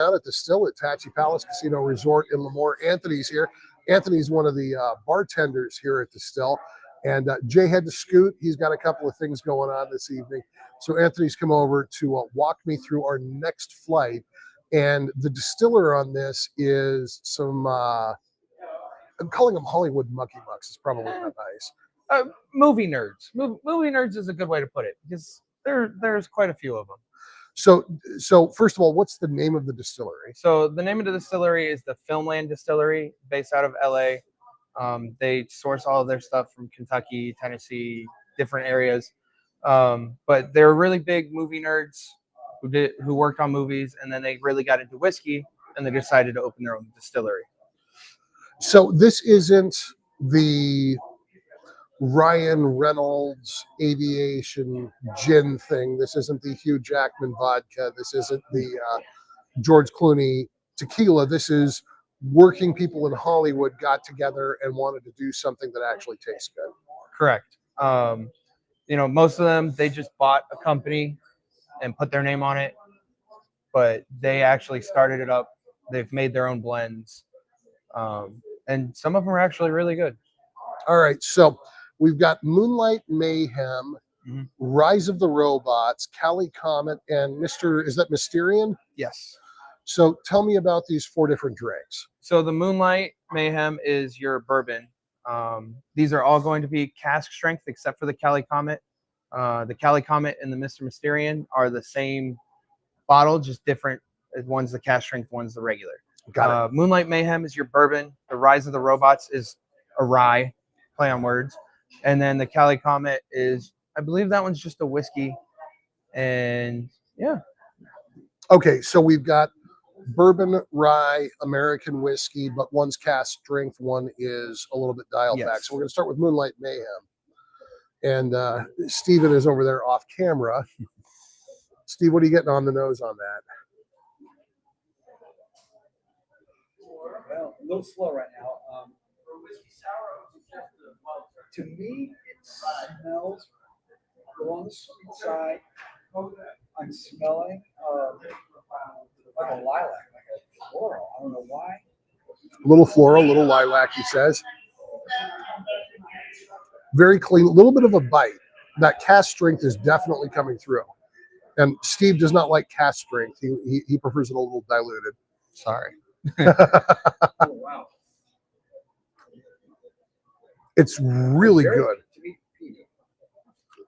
Out at the Still at Tachi Palace Casino Resort in Lemoore. Anthony's here. Anthony's one of the bartenders here at the Still. And Jay had to scoot. He's got a couple of things going on this evening. So Anthony's come over to walk me through our next flight. And the distiller on this is some, I'm calling them Hollywood mucky mucks. It's probably not nice. Movie nerds. Movie nerds is a good way to put it because there's quite a few of them. So first of all, what's the name of the distillery? So the name of the distillery is the Filmland Distillery, based out of LA. They source all of their stuff from Kentucky, Tennessee, different areas. But they're really big movie nerds who worked on movies, and then they really got into whiskey, and they decided to open their own distillery. So this isn't the Ryan Reynolds aviation gin thing. This isn't the Hugh Jackman vodka. This isn't the George Clooney tequila. This is working people in Hollywood got together and wanted to do something that actually tastes good. Correct. Most of them, they just bought a company and put their name on it, but they actually started it up. They've made their own blends. And some of them are actually really good. All right. So we've got Moonlight Mayhem, Rise of the Robots, Cali Comet, and is that Mysterian? Yes. So tell me about these 4 different drinks. So the Moonlight Mayhem is your bourbon. These are all going to be cask strength except for the Cali Comet. The Cali Comet and the Mr. Mysterian are the same bottle, just different. One's the cask strength, one's the regular. Got it. Moonlight Mayhem is your bourbon. The Rise of the Robots is a rye, play on words. And then the Cali Comet is, I believe that one's just a whiskey. And yeah. Okay, so we've got bourbon, rye, American whiskey, but one's cask strength, one is a little bit dialed back. So we're going to start with Moonlight Mayhem. And Steven is over there off camera. Steve, what are you getting on the nose on that? Well, a little slow right now. To me, it smells on the sweet side. I'm smelling like a lilac, like a floral. I don't know why. A little floral, a little lilac, he says. Very clean, a little bit of a bite. That cask strength is definitely coming through. And Steve does not like cask strength. He prefers it a little diluted. Sorry. Oh, wow. It's really good.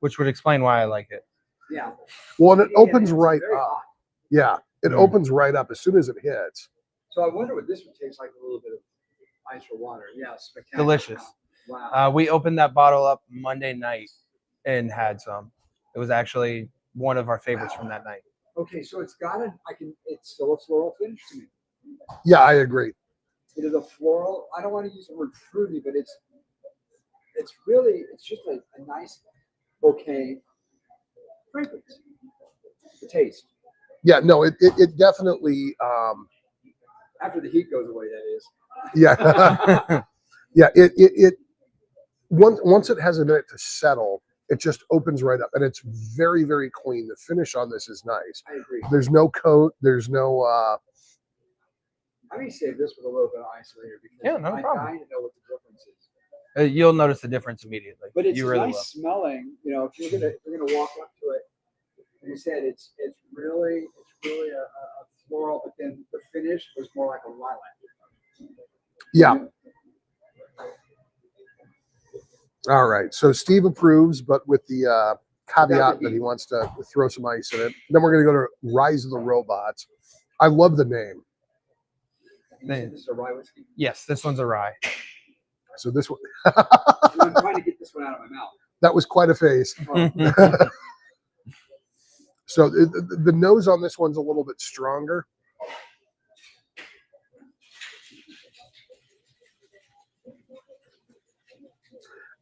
Which would explain why I like it. Yeah. Well, and it opens right up. Hot. Yeah, it opens right up as soon as it hits. So I wonder what this would taste like, a little bit of ice or water. Yeah, spectacular. Delicious. Wow. We opened that bottle up Monday night and had some. It was actually one of our favorites from that night. Okay, so it's still a floral finish to me. Yeah, I agree. It is a floral. I don't want to use the word fruity, but it's just a nice bouquet fragrance. The taste. Yeah, no, it definitely. After the heat goes away, that is. Yeah, yeah. It once it has a minute to settle, it just opens right up, and it's very, very clean. The finish on this is nice. I agree. There's no coat. There's no. I may save this with a little bit of ice later because no problem. I need to know what the difference is. You'll notice the difference immediately. But it's really nice smelling. You know, if you're gonna walk up to it, like you said, it's really a floral, but then the finish was more like a lilac. Yeah. All right. So Steve approves, but with the caveat that he wants to throw some ice in it. Then we're going to go to Rise of the Robots. I love the name. This is a rye whiskey. Yes, this one's a rye. So this one. I'm trying to get this one out of my mouth. That was quite a face. So the nose on this one's a little bit stronger.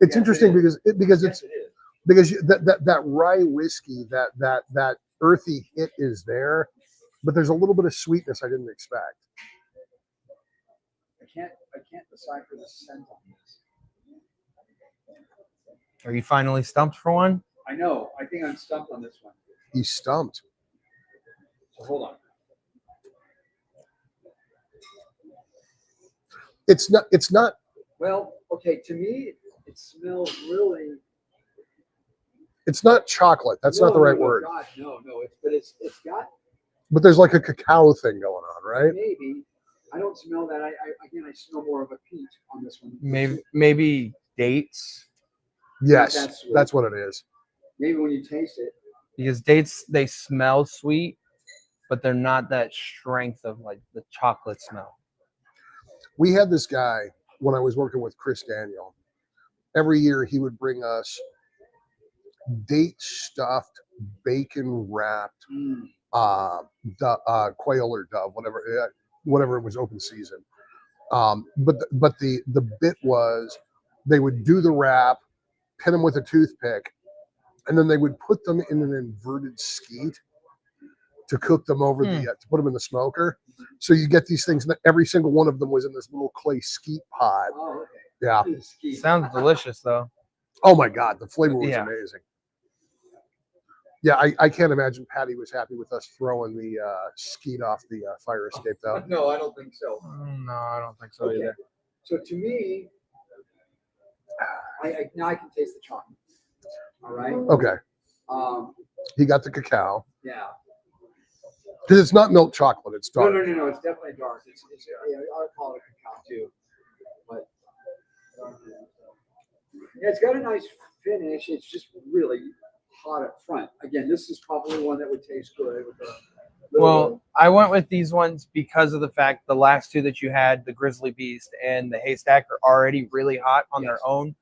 It's interesting because that rye whiskey, that earthy hit is there, but there's a little bit of sweetness I didn't expect. I can't decipher the scent on this. Are you finally stumped for one? I know. I think I'm stumped on this one. He's stumped. So hold on. It's not. It's not. Well, okay, to me, it smells really. It's not chocolate. That's not the right word. God, no. It's got But there's like a cacao thing going on, right? maybe. I don't smell that. I smell more of a peach on this one. Maybe dates, Yes, that's what it is. Maybe when you taste it. because dates, they smell sweet, but they're not that strength of like the chocolate smell. We had this guy when I was working with Chris Daniel. Every year he would bring us date stuffed, bacon wrapped, quail or dove, whatever it was, open season. But the bit was they would do the wrap, pin them with a toothpick, and then they would put them in an inverted skeet to cook them over to put them in the smoker. So you get these things, and every single one of them was in this little clay skeet pot. Oh, okay. Yeah. Sounds delicious though. Oh my God, the flavor was Yeah. amazing. Yeah, I can't imagine Patty was happy with us throwing the skeet off the fire escape though. No, I don't think so. No, I don't think so either. So to me, now I can taste the chocolate. All right. Okay. He got the cacao. Yeah. Because it's not milk chocolate, it's dark. No. It's definitely dark. It's I call it a cacao too. But yeah, it's got a nice finish. It's just really hot up front. Again, this is probably one that would taste good. Well, I went with these ones because of the fact the last two that you had, the Grizzly Beast and the Haystack, are already really hot on their own.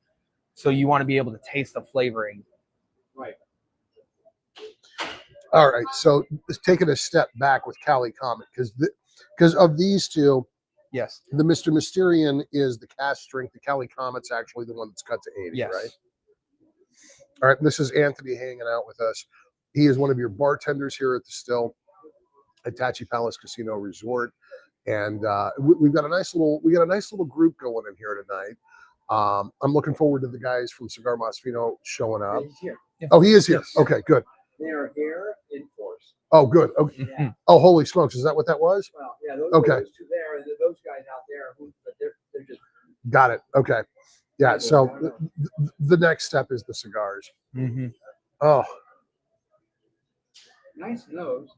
So you want to be able to taste the flavoring. Right. All right, so it's taking a step back with Cali Comet because of these two, Yes. the Mr. Mysterian is the cast strength. The Cali Comet's actually the one that's cut to 80, Yes. right? All right, this is Anthony hanging out with us. He is one of your bartenders here at the Still, at Tachi Palace Casino Resort, and we've got a nice little group going in here tonight. I'm looking forward to the guys from Cigar Masfino showing up. He's here. Oh, he is here. Yes. Okay, good. They are here in force. Oh, good. Okay. Yeah. Oh, holy smokes! Is that what that was? Well, yeah. Those two there, and those guys out there, but they're just. Got it. Okay. Yeah. So the next step is the cigars. Mm-hmm. Oh, Nice nose.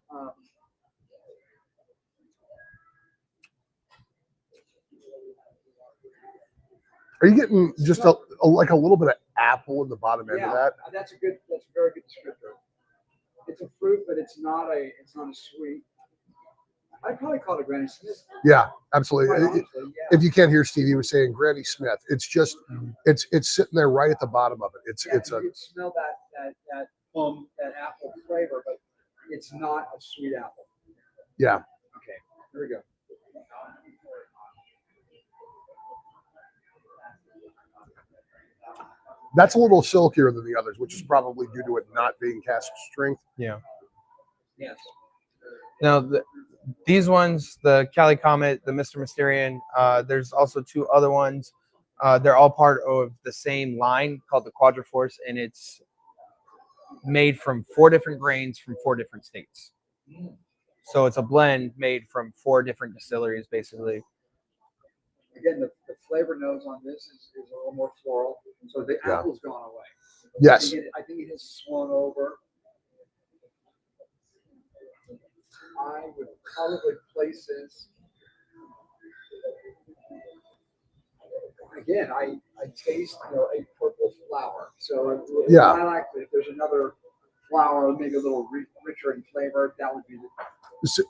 are you getting just like a little bit of apple in the bottom end of that? That's a very good descriptor. It's a fruit, but it's not a sweet. I'd probably call it a Granny Smith. Yeah, absolutely. Honestly, yeah. If you can't hear Steve, he was saying Granny Smith. It's just it's sitting there right at the bottom of it. You can smell that apple flavor, but it's not a sweet apple. Yeah. Okay, here we go. That's a little silkier than the others, which is probably due to it not being cast strength. Yeah. Yes. Now, these ones, the Cali Comet, the Mr. Mysterian, there's also two other ones. They're all part of the same line called the Quadriforce, and it's made from 4 different grains from 4 different states. So it's a blend made from 4 different distilleries, basically. Again, the flavor nose on this is a little more floral, so the apple's gone away. Yes. I think it has swung over. I would probably place this. Again, I taste a purple flower. So I like if there's another flower, maybe a little richer in flavor. That would be the.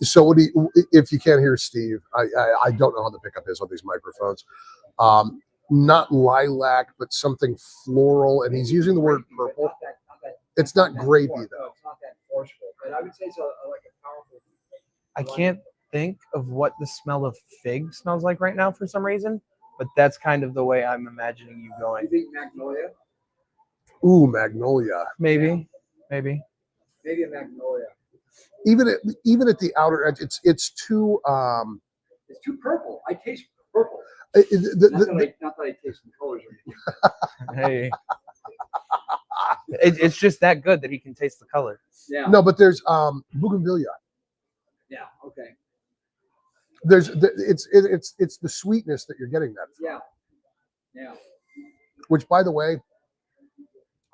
So what do you, if you can't hear Steve, I don't know how the pickup is on these microphones. Not lilac, but something floral, and he's using the word purple. It's not grapey though. It's not that forceful, but I would say it's like a powerful. I can't think of what the smell of fig smells like right now for some reason, but that's kind of the way I'm imagining you You going. think magnolia? Ooh, magnolia. Maybe. Maybe a magnolia. Even at the outer edge, it's too It's too purple. I taste purple. not Not that I taste the colors or anything. Hey. It's just that good that he can taste the color. Yeah. no, but there's bougainvillea. Yeah. Okay. It's the sweetness that you're getting that from. Yeah. Yeah. Which, by the way,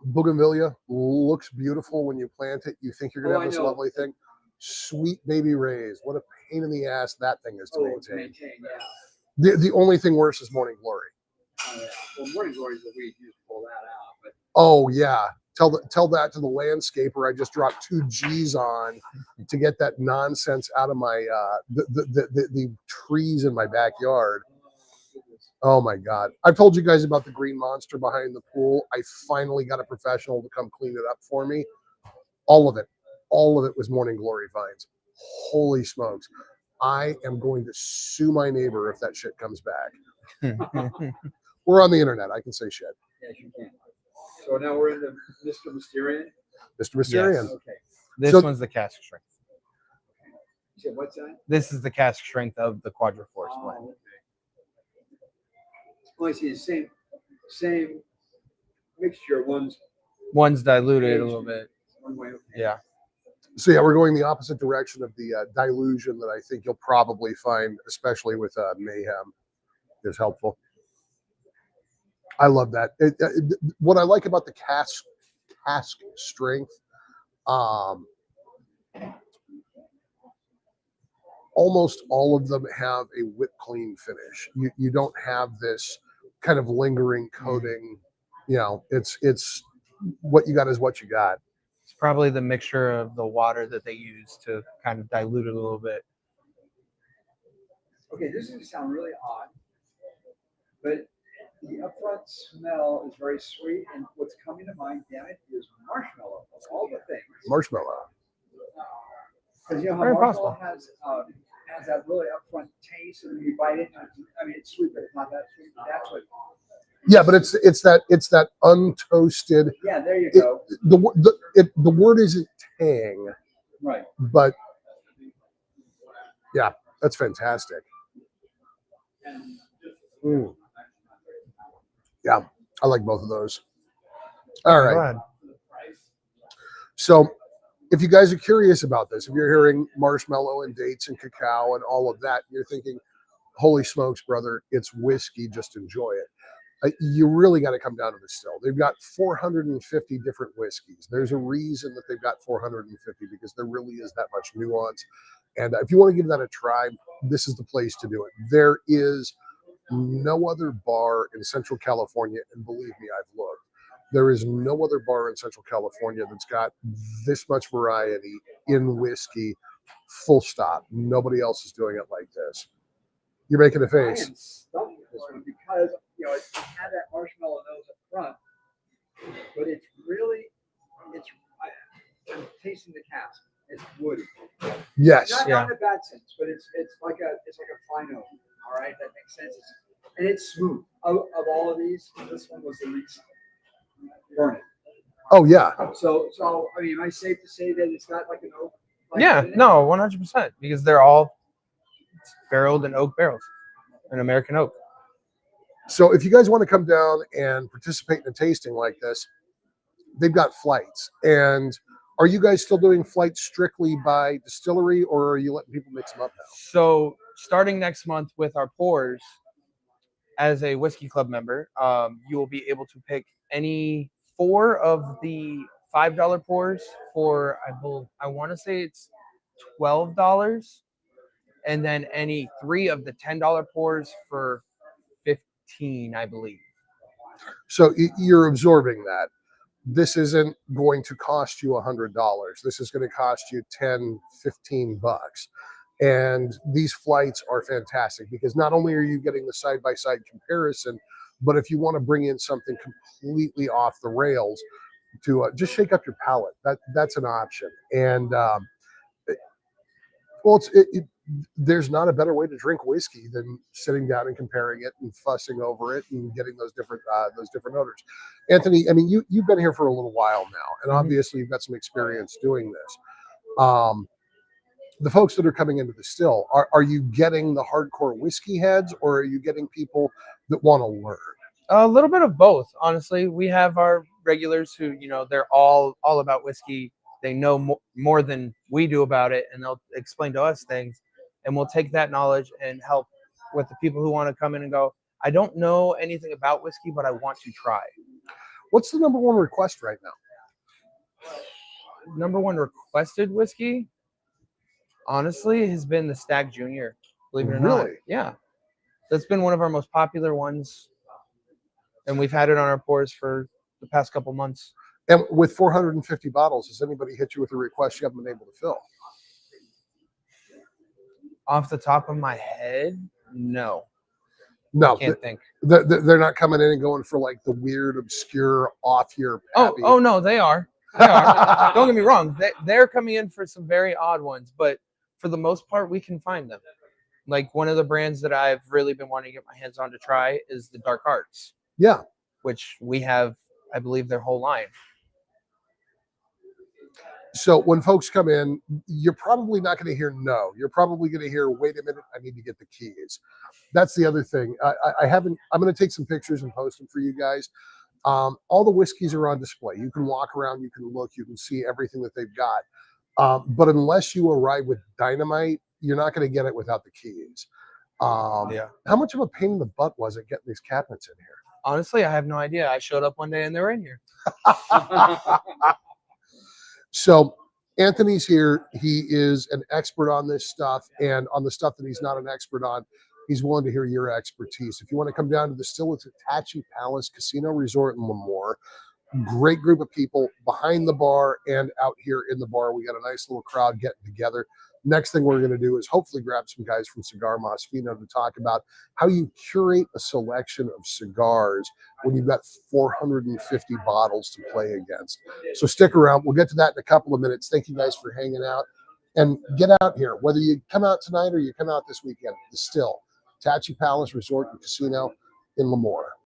bougainvillea looks beautiful when you plant it. You think you're gonna Oh, have I this know. lovely thing. Sweet baby rays. What a pain in the ass that thing is to To maintain. maintain, yeah. The only thing worse is morning glory. Oh, yeah. Well, morning glory is the weed. You just pull that out. But Oh yeah. Tell that to the landscaper I just dropped 2 G's on to get that nonsense out of my the trees in my backyard. Oh my God. I've told you guys about the green monster behind the pool. I finally got a professional to come clean it up for me. All of it was morning glory vines. Holy smokes. I am going to sue my neighbor if that shit comes back. We're on the internet. I can say shit. yes, you can. So now we're in the Mr. Mysterian. Mr. Mysterian. Yes. Okay. This So- one's the cask strength. You said what's that? This is the cask strength of the Quadriforce Oh, blend. okay. Well, I see the same mixture. One's diluted a little bit. One way. Okay. Yeah. So yeah, we're going the opposite direction of the dilution that I think you'll probably find, especially with Mayhem, is helpful. I love that. What I like about the cask strength, almost all of them have a whip clean finish. You don't have this kind of lingering coating. You know, it's what you got is what you got. It's probably the mixture of the water that they use to kind of dilute it a little bit. Okay, this is going to sound really odd, but the upfront smell is very sweet, and what's coming to mind, damn it, is marshmallow of all the things. Marshmallow. Because you know how Very marshmallow has that really upfront taste, and when you bite it, I mean, it's sweet, but it's not that sweet. That's what. Yeah, but it's that untoasted. Yeah, there you go. The word isn't tang, Right. but yeah, that's fantastic. Mm. Yeah, I like both of those. All right. Glad. So if you guys are curious about this, if you're hearing marshmallow and dates and cacao and all of that, you're thinking, holy smokes, brother, it's whiskey, just enjoy it. You really got to come down to the still. They've got 450 different whiskeys. There's a reason that they've got 450 because there really is that much nuance. And if you want to give that a try, this is the place to do it. There is no other bar in Central California, and believe me, I've looked. There is no other bar in Central California that's got this much variety in whiskey, full stop. Nobody else is doing it like this. You're making a I face. am stumped with this one because it had that marshmallow nose up front, but I'm tasting the cask. It's woody. Yes. Not in a bad sense, but it's like a fine oak. All right, that makes sense. And it's smooth. Of all of these, this one was the least burning. Oh, yeah. So I mean, am I safe to say that it's got like an oak? Yeah, no, 100%, because they're all barreled in oak barrels, an American oak. So if you guys want to come down and participate in a tasting like this, they've got flights. And are you guys still doing flights strictly by distillery, or are you letting people mix them up now? So starting next month with our pours, as a Whiskey Club member, you will be able to pick any 4 of the $5 pours for, I want to say it's $12, and then any 3 of the $10 pours for $15, I believe. So you're absorbing that. This isn't going to cost you $100. This is going to cost you 10, 15 bucks. And these flights are fantastic because not only are you getting the side-by-side comparison, but if you want to bring in something completely off the rails to just shake up your palate, that's an option. And there's not a better way to drink whiskey than sitting down and comparing it and fussing over it and getting those different odors. Anthony, I mean, you've been here for a little while now, and obviously you've got some experience doing this. The folks that are coming into the still, are you getting the hardcore whiskey heads, or are you getting people that want to learn? A little bit of both, honestly. We have our regulars who, they're all about whiskey. They know more than we do about it, and they'll explain to us things. and we'll take that knowledge and help with the people who want to come in and go, I don't know anything about whiskey, but I want to try. What's the number one request right now? Number one requested whiskey, honestly, has been the Stag Junior. Believe it or not. Really? Yeah. That's been one of our most popular ones. And we've had it on our pours for the past couple months. And with 450 bottles, has anybody hit you with a request you haven't been able to fill? Off the top of my head, no. No, Can't think. they're not coming in and going for like the weird, obscure, off-year pappy. Oh no, they are. They are. Don't get me wrong. They're coming in for some very odd ones, but for the most part, we can find them. Like one of the brands that I've really been wanting to get my hands on to try is the Dark Arts. Yeah. Which we have, I believe, their whole line. So when folks come in, you're probably not going to hear no. You're probably going to hear, wait a minute, I need to get the keys. That's the other thing. I haven't, I'm going to take some pictures and post them for you guys. All the whiskeys are on display. You can walk around, you can look, you can see everything that they've got. But unless you arrive with dynamite, you're not going to get it without the keys. Yeah. How much of a pain in the butt was it getting these cabinets in here? Honestly, I have no idea. I showed up one day and they were in here. So Anthony's here. He is an expert on this stuff, and on the stuff that he's not an expert on, he's willing to hear your expertise. If you want to come down to the still, it's Tachi Palace Casino Resort in Lemoore. Great group of people behind the bar and out here in the bar. We got a nice little crowd getting together. Next thing we're going to do is hopefully grab some guys from Cigar Masfino to talk about how you curate a selection of cigars when you've got 450 bottles to play against. So stick around. We'll get to that in a couple of minutes. Thank you guys for hanging out. And get out here. Whether you come out tonight or you come out this weekend, the Still, Tachi Palace Resort and Casino in Lemoore.